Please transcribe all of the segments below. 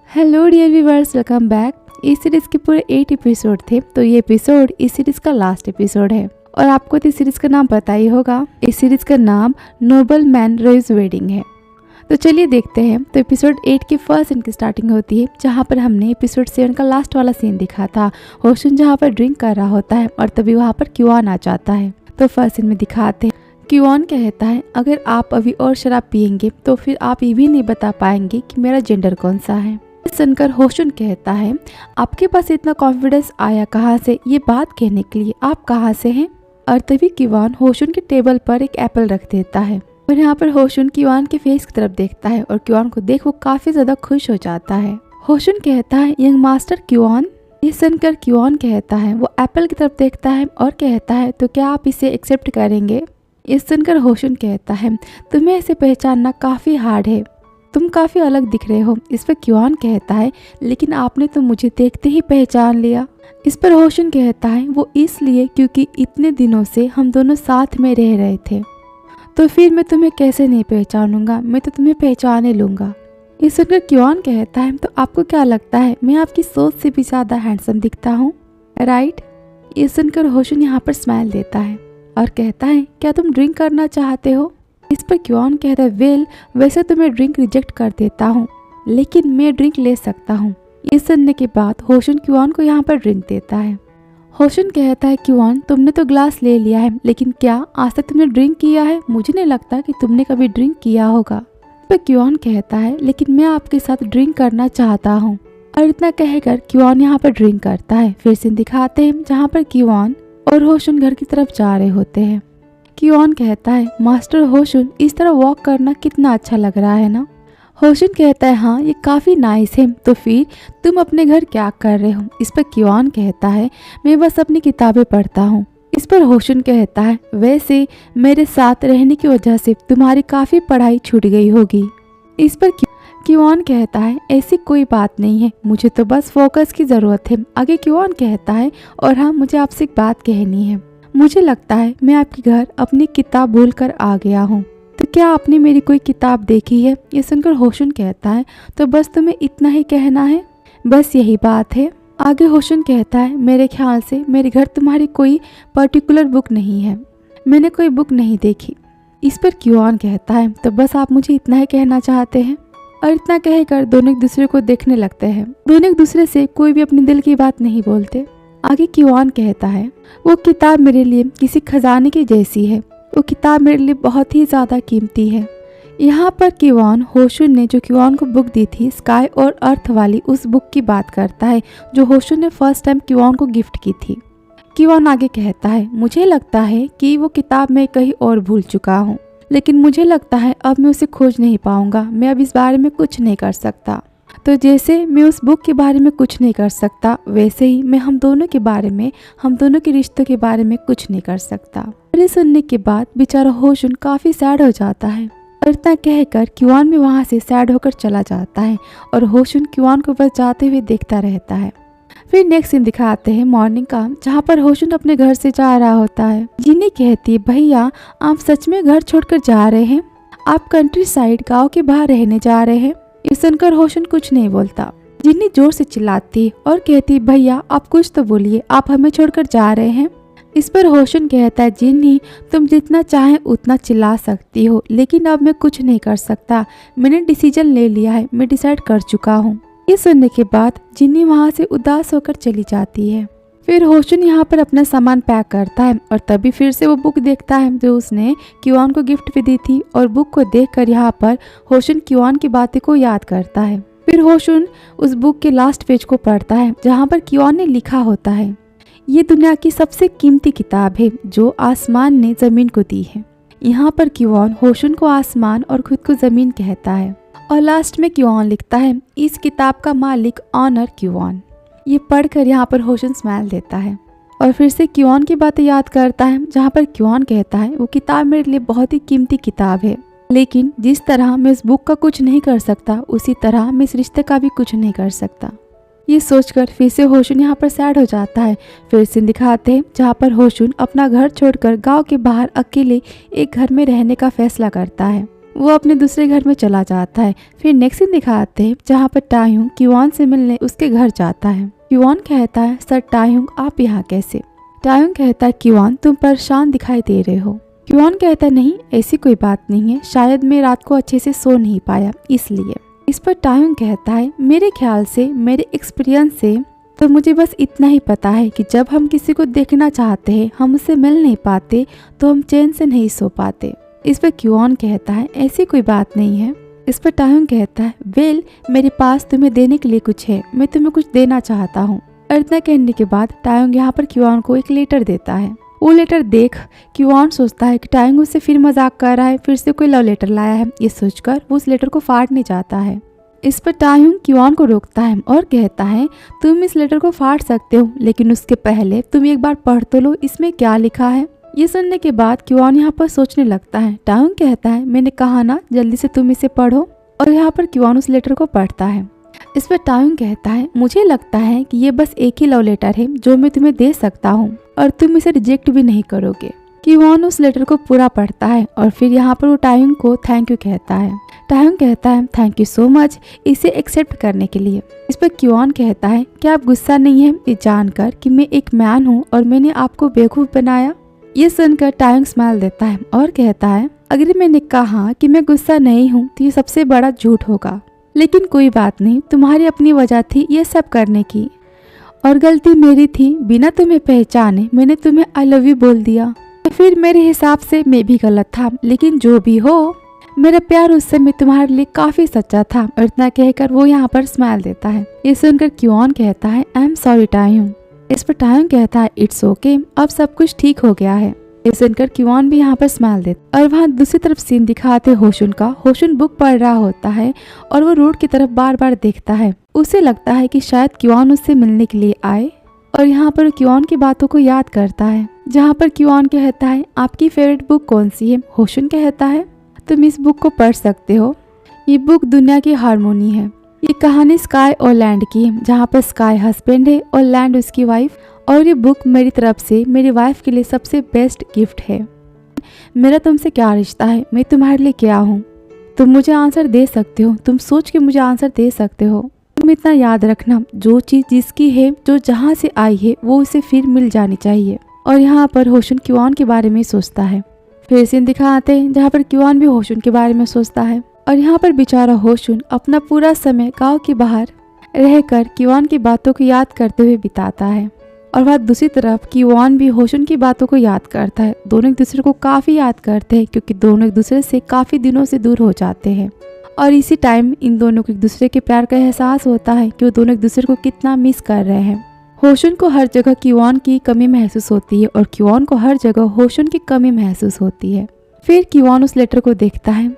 Hello dear viewers, welcome back. इस series के पूरे 8 एपिसोड थे, तो ये एपिसोड इस सीरीज का लास्ट एपिसोड है। और आपको तो इस सीरीज का नाम पता ही होगा। इस सीरीज का नाम नोबल मैन रोज वेडिंग है। तो चलिए देखते हैं। तो एपिसोड 8 के फर्स्ट सीन की स्टार्टिंग होती है, जहाँ पर हमने एपिसोड 7 का लास्ट वाला सीन दिखा था। होशुन जहाँ पर ड्रिंक कर रहा होता है और तभी वहाँ पर क्योआन आ जाता है। तो फर्स्ट सीन में दिखाते हैं क्योआन कहता है, अगर आप अभी और शराब पियेंगे तो फिर आप ये भी नहीं बता पाएंगे कि मेरा जेंडर कौन सा है। सुनकर होशुन कहता है, आपके पास इतना कॉन्फिडेंस आया कहाँ से, ये बात कहने के लिए आप कहाँ से हैं। और तभी क्योआन होशुन के टेबल पर एक एप्पल रख देता है और यहाँ पर होशुन क्योआन के फेस की तरफ देखता है और क्योआन को देख वो काफी ज्यादा खुश हो जाता है। होशुन कहता है, यंग मास्टर क्योआन। ये सुनकर क्योआन कहता है, वो एप्पल की तरफ देखता है और कहता है, तो क्या आप इसे एक्सेप्ट करेंगे। ये सुनकर होशुन कहता है, तुम्हें इसे पहचानना काफी हार्ड है, तुम काफी अलग दिख रहे हो। इस पर क्योआन कहता है, लेकिन आपने तो मुझे देखते ही पहचान लिया। इस पर होशुन कहता है, वो इसलिए क्योंकि इतने दिनों से हम दोनों साथ में रह रहे थे, तो फिर मैं तुम्हें कैसे नहीं पहचानूंगा, मैं तो तुम्हें पहचाने लूंगा। ये सुनकर क्योआन कहता है, तो आपको क्या लगता है मैं आपकी सोच से भी ज्यादा हैंडसम दिखता हूँ, राइट। ये सुनकर होशुन यहाँ पर स्माइल देता है और कहता है, क्या तुम ड्रिंक करना चाहते हो। इस पर क्योआन कहता है, वेल वैसे तो मैं ड्रिंक रिजेक्ट कर देता हूँ, लेकिन मैं ड्रिंक ले सकता हूँ। ये सुनने के बाद होशुन क्योआन को यहाँ पर ड्रिंक देता है। होशुन कहता है, क्योआन तुमने तो ग्लास ले लिया है, लेकिन क्या आज तक तुमने ड्रिंक किया है। मुझे नहीं लगता कि तुमने कभी ड्रिंक किया होगा। इस पर क्योआन कहता है, लेकिन मैं आपके साथ ड्रिंक करना चाहता हूँ। और इतना कहकर क्योआन यहाँ पर ड्रिंक करता है। फिर सीन दिखाते हैं जहाँ पर क्योआन और होशुन घर की तरफ जा रहे होते हैं। क्योआन कहता है, मास्टर होशुन इस तरह वॉक करना कितना अच्छा लग रहा है ना। होशुन कहता है, हाँ ये काफी नाइस है, तो फिर तुम अपने घर क्या कर रहे हो। इस पर क्योआन कहता है, मैं बस अपनी किताबें पढ़ता हूँ। इस पर होशुन कहता है, वैसे मेरे साथ रहने की वजह से तुम्हारी काफी पढ़ाई छूट गई होगी। इस पर क्योआन कहता है, ऐसी कोई बात नहीं है, मुझे तो बस फोकस की जरूरत है। आगे क्योआन कहता है, और हाँ मुझे आपसे एक बात कहनी है। मुझे लगता है मैं आपके घर अपनी किताब भूल कर आ गया हूँ, तो क्या आपने मेरी कोई किताब देखी है। ये सुनकर होशुन कहता है, तो बस तुम्हें इतना ही कहना है, बस यही बात है। आगे होशुन कहता है, मेरे ख्याल से मेरे घर तुम्हारी कोई पर्टिकुलर बुक नहीं है, मैंने कोई बुक नहीं देखी। इस पर क्योआन कहता है, तो बस आप मुझे इतना ही कहना चाहते हैं। और इतना कहकर दोनों एक दूसरे को देखने लगते हैं। दोनों एक दूसरे से कोई भी अपने दिल की बात नहीं बोलते। आगे क्योआन कहता है, वो किताब मेरे लिए किसी खजाने की जैसी है, वो किताब मेरे लिए बहुत ही ज्यादा कीमती है। यहाँ पर क्योआन होशुन ने जो क्योआन को बुक दी थी, स्काई और अर्थ वाली, उस बुक की बात करता है जो होशुन ने फर्स्ट टाइम क्योआन को गिफ्ट की थी। क्योआन आगे कहता है, मुझे लगता है कि वो किताब मैं कहीं और भूल चुका हूँ, लेकिन मुझे लगता है अब मैं उसे खोज नहीं पाऊंगा। मैं अब इस बारे में कुछ नहीं कर सकता। तो जैसे मैं उस बुक के बारे में कुछ नहीं कर सकता, वैसे ही मैं हम दोनों के बारे में, हम दोनों के रिश्तों के बारे में कुछ नहीं कर सकता। ये सुनने के बाद बेचारा होशुन काफी सैड हो जाता है और इतना कहकर क्योआन भी वहाँ से सैड होकर चला जाता है और होशुन क्योआन को बस जाते हुए देखता रहता है। फिर नेक्स्ट सीन दिखाते हैं मॉर्निंग का, जहाँ पर होशुन अपने घर से जा रहा होता है। जिन्नी कहती है, भैया आप सच में घर छोड़कर जा रहे हैं, आप कंट्री साइड गाँव के बाहर रहने जा रहे हैं। ये सुनकर होशुन कुछ नहीं बोलता। जिन्नी जोर से चिल्लाती और कहती, भैया आप कुछ तो बोलिए, आप हमें छोड़कर जा रहे हैं। इस पर होशुन कहता है, जिन्नी तुम जितना चाहे उतना चिल्ला सकती हो, लेकिन अब मैं कुछ नहीं कर सकता, मैंने डिसीजन ले लिया है, मैं डिसाइड कर चुका हूँ। ये सुनने के बाद जिन्नी वहाँ से उदास होकर चली जाती है। फिर होशुन यहाँ पर अपना सामान पैक करता है और तभी फिर से वो बुक देखता है जो उसने क्योआन को गिफ्ट भी दी थी। और बुक को देखकर यहाँ पर होशुन क्योआन की बातें को याद करता है। फिर होशुन उस बुक के लास्ट पेज को पढ़ता है, जहाँ पर क्योआन ने लिखा होता है, ये दुनिया की सबसे कीमती किताब है जो आसमान ने जमीन को दी है। यहाँ पर क्योआन होशुन को आसमान और खुद को जमीन कहता है। और लास्ट में क्योआन लिखता है, इस किताब का मालिक ऑनर क्योआन। ये पढ़कर यहाँ पर होशुन स्माइल देता है और फिर से क्योआन की बातें याद करता है, जहाँ पर क्योआन कहता है, वो किताब मेरे लिए बहुत ही कीमती किताब है, लेकिन जिस तरह मैं इस बुक का कुछ नहीं कर सकता, उसी तरह मैं इस रिश्ते का भी कुछ नहीं कर सकता। ये सोचकर फिर से होशुन यहाँ पर सैड हो जाता है। फिर सीन दिखाते हैं जहाँ पर होशुन अपना घर छोड़कर गांव के बाहर अकेले एक घर में रहने का फैसला करता है। वो अपने दूसरे घर में चला जाता है। फिर नेक्स्ट सीन दिखाते हैं जहाँ पर टाह्युंग क्योन से मिलने उसके घर जाता है। क्योन कहता है सर टाह्युंग आप यहाँ कैसे। टाह्युंग कहता है क्योन तुम परेशान दिखाई दे रहे हो। क्योन कहता है नहीं ऐसी कोई बात नहीं है, शायद मैं रात को अच्छे से सो नहीं पाया इसलिए। इस पर टाह्युंग कहता है मेरे ख्याल से, मेरे एक्सपीरियंस से तो मुझे बस इतना ही पता है कि जब हम किसी को देखना चाहते हैं, हम उससे मिल नहीं पाते तो हम चैन से नहीं सो पाते। इस पर क्योन कहता है ऐसी कोई बात नहीं है। इस पर टाह्युंग कहता है वेल मेरे पास तुम्हें देने के लिए कुछ है, मैं तुम्हें कुछ देना चाहता हूँ। और इतना कहने के बाद टाह्युंग यहाँ पर क्योन को एक लेटर देता है। वो लेटर देख क्योन सोचता है कि टाह्युंग उससे फिर मजाक कर रहा है, फिर से कोई लव लेटर लाया है। ये सोचकर वो उस लेटर को फाड़ने जाता है। इस पर टाह्युंग क्योन को रोकता है और कहता है तुम इस लेटर को फाड़ सकते हो, लेकिन उसके पहले तुम एक बार पढ़ तो लो इसमें क्या लिखा है। ये सुनने के बाद क्योन यहाँ पर सोचने लगता है। टाह्युंग कहता है मैंने कहा ना जल्दी से तुम इसे पढ़ो। और यहाँ पर क्योन उस लेटर को पढ़ता है। इस पर टाह्युंग कहता है मुझे लगता है कि ये बस एक ही लव लेटर है जो मैं तुम्हें दे सकता हूँ और तुम इसे रिजेक्ट भी नहीं करोगे। क्योन उस लेटर को पूरा पढ़ता है और फिर यहाँ पर वो टाह्युंग को थैंक यू कहता है। टाह्युंग कहता है थैंक यू सो मच इसे एक्सेप्ट करने के लिए। इस पर क्योन कहता है क्या आप गुस्सा नहीं है ये जानकर कि मैं एक मैन हूँ और मैंने आपको बेवकूफ बनाया। ये सुनकर टाह्युंग स्माइल देता है और कहता है अगर मैंने कहा कि मैं गुस्सा नहीं हूँ तो ये सबसे बड़ा झूठ होगा, लेकिन कोई बात नहीं, तुम्हारी अपनी वजह थी ये सब करने की और गलती मेरी थी। बिना तुम्हें पहचाने मैंने तुम्हें आई लव यू बोल दिया, फिर मेरे हिसाब से मैं भी गलत था, लेकिन जो भी हो मेरा प्यार उस समय तुम्हारे लिए काफी सच्चा था। और इतना कहकर वो यहाँ पर स्माइल देता है। ये सुनकर क्योन कहता है आई एम सॉरी टाह्युंग। इस पर टाह्युंग कहता है इट्स ओके अब सब कुछ ठीक हो गया है। ये सुनकर क्योन भी यहाँ पर स्माइल देता। और वहाँ दूसरी तरफ सीन दिखाते होशुन का। होशुन बुक पढ़ रहा होता है और वो रोड की तरफ बार बार देखता है। उसे लगता है कि शायद क्योन उससे मिलने के लिए आए और यहाँ पर क्योन की बातों को याद करता है। जहाँ पर क्योन कहता है आपकी फेवरेट बुक कौन सी है। होशुन कहता है तुम इस बुक को पढ़ सकते हो, ये बुक दुनिया की हारमोनी है। ये कहानी स्काई और लैंड की है, जहाँ पर स्काई हस्बैंड है और लैंड उसकी वाइफ। और ये बुक मेरी तरफ से मेरी वाइफ के लिए सबसे बेस्ट गिफ्ट है। मेरा तुमसे क्या रिश्ता है, मैं तुम्हारे लिए क्या हूँ, तुम मुझे आंसर दे सकते हो, तुम सोच के मुझे आंसर दे सकते हो। तुम इतना याद रखना जो चीज़ जिसकी है, जो जहाँ से आई है वो उसे फिर मिल जानी चाहिए। और यहाँ पर होशुन क्योन के बारे में सोचता है। फिर सीन दिखाते हैं जहाँ पर क्योन भी होशुन के बारे में सोचता है। और यहाँ पर बेचारा होशुन अपना पूरा समय गांव के बाहर रहकर क्योन की बातों को याद करते हुए बिताता है। और वह दूसरी तरफ क्योन भी होशुन की बातों को याद करता है। दोनों एक दूसरे को काफ़ी याद करते हैं क्योंकि दोनों एक दूसरे से काफ़ी दिनों से दूर हो जाते हैं। और इसी टाइम इन दोनों को एक दूसरे के प्यार का एहसास होता है कि वो दोनों एक दूसरे को कितना मिस कर रहे हैं। होशुन को हर जगह क्योन की कमी महसूस होती है और क्योन को हर जगह होशुन की कमी महसूस होती है। फिर क्योन उस लेटर को देखता है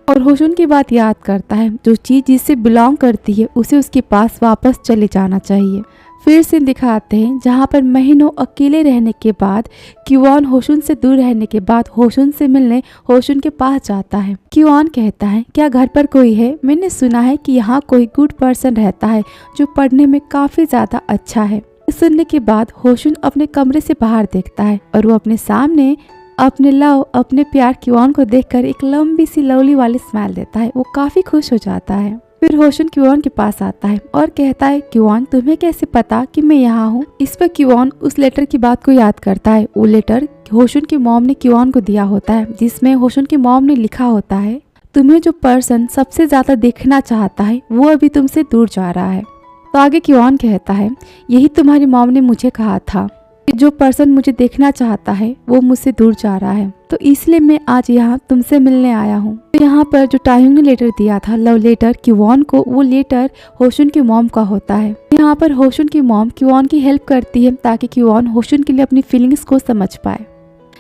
और होशुन की बात याद करता है। जो चीज़ जिससे बिलोंग करती है उसे उसके पास वापस चले जाना चाहिए। फिर से दिखाते हैं जहाँ पर महीनों अकेले रहने के बाद क्योन होशुन से दूर रहने के बाद होशुन से मिलने होशुन के पास जाता है। क्योन कहता है क्या घर पर कोई है, मैंने सुना है कि यहाँ कोई गुड पर्सन रहता है जो पढ़ने में काफ़ी ज़्यादा अच्छा है। सुनने के बाद होशुन अपने कमरे से बाहर देखता है और वो अपने सामने अपने लव अपने प्यार क्योन को देखकर एक लंबी सी लवली वाली स्माइल देता है। वो काफ़ी खुश हो जाता है। फिर होशुन क्योन के पास आता है और कहता है क्योन तुम्हें कैसे पता कि मैं यहाँ हूँ। इस पर क्योन उस लेटर की बात को याद करता है। वो लेटर होशुन की मॉम ने क्योन को दिया होता है, जिसमें होशुन की मॉम ने लिखा होता है तुम्हें जो पर्सन सबसे ज्यादा देखना चाहता है वो अभी तुमसे दूर जा रहा है। तो आगे क्योन कहता है यही तुम्हारी मॉम ने मुझे कहा था कि जो पर्सन मुझे देखना चाहता है वो मुझसे दूर जा रहा है, तो इसलिए मैं आज यहाँ तुमसे मिलने आया हूँ। तो यहाँ पर जो टाह्युंग ने लेटर दिया था लव लेटर क्योन को, वो लेटर होशुन की मॉम का होता है। यहाँ पर होशुन की मॉम क्योन की हेल्प करती है ताकि क्योन होशुन के लिए अपनी फीलिंग्स को समझ पाए।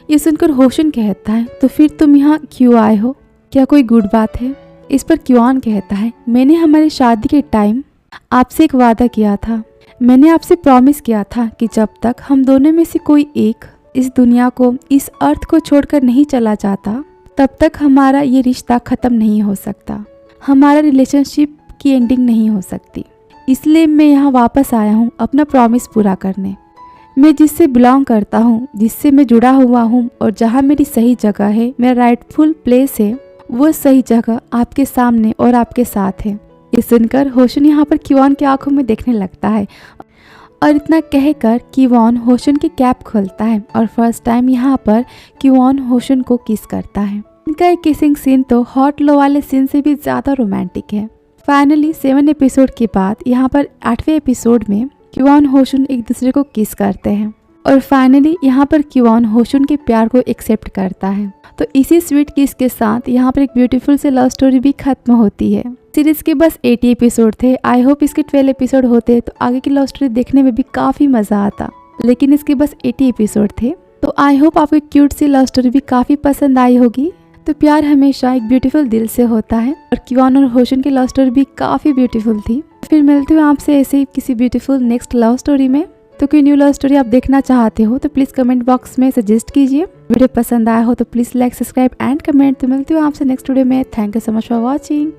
ये सुनकर होशुन कहता है तो फिर तुम यहाँ क्यों आए हो, क्या कोई गुड बात है। इस पर क्योन कहता है मैंने हमारी शादी के टाइम आपसे एक वादा किया था, मैंने आपसे प्रॉमिस किया था कि जब तक हम दोनों में से कोई एक इस दुनिया को इस अर्थ को छोड़कर नहीं चला जाता तब तक हमारा ये रिश्ता ख़त्म नहीं हो सकता, हमारा रिलेशनशिप की एंडिंग नहीं हो सकती। इसलिए मैं यहाँ वापस आया हूँ अपना प्रॉमिस पूरा करने। मैं जिससे बिलोंग करता हूँ, जिससे मैं जुड़ा हुआ हूँ और जहाँ मेरी सही जगह है, मेरा राइटफुल प्लेस है, वो सही जगह आपके सामने और आपके साथ है। ये सुनकर होशन यहाँ पर क्योन की आंखों में देखने लगता है और इतना कहकर क्योन होशन की कैप खोलता है और फर्स्ट टाइम यहाँ पर क्योन होशन को किस करता है। इनका एक किसिंग सीन तो हॉट लो वाले सीन से भी ज्यादा रोमांटिक है। फाइनली 7 एपिसोड के बाद यहाँ पर 8वें एपिसोड में क्योन होशन एक दूसरे को किस करते हैं और फाइनली यहाँ पर क्योन होशन के प्यार को एक्सेप्ट करता है। तो इसी स्वीट किस के साथ यहाँ पर एक ब्यूटीफुल सी लव स्टोरी भी खत्म होती है। सीरीज के बस 80 एपिसोड थे। आई होप इसके 12 एपिसोड होते तो आगे की लव स्टोरी देखने में भी काफी मजा आता, लेकिन इसके बस 80 एपिसोड थे। तो आई होप आपको क्यूट सी लव स्टोरी भी काफी पसंद आई होगी। तो प्यार हमेशा एक ब्यूटीफुल दिल से होता है और क्योन और होशन की लव स्टोरी भी काफी ब्यूटीफुल थी। फिर मिलती हूँ आपसे ऐसे ही किसी ब्यूटीफुल नेक्स्ट लव स्टोरी में। तो कोई न्यू लव स्टोरी आप देखना चाहते हो तो प्लीज कमेंट बॉक्स में सजेस्ट कीजिए। वीडियो पसंद आया हो तो please like, subscribe and comment. तो मिलती हूँ आपसे नेक्स्ट वीडियो में। Thank you so much for watching.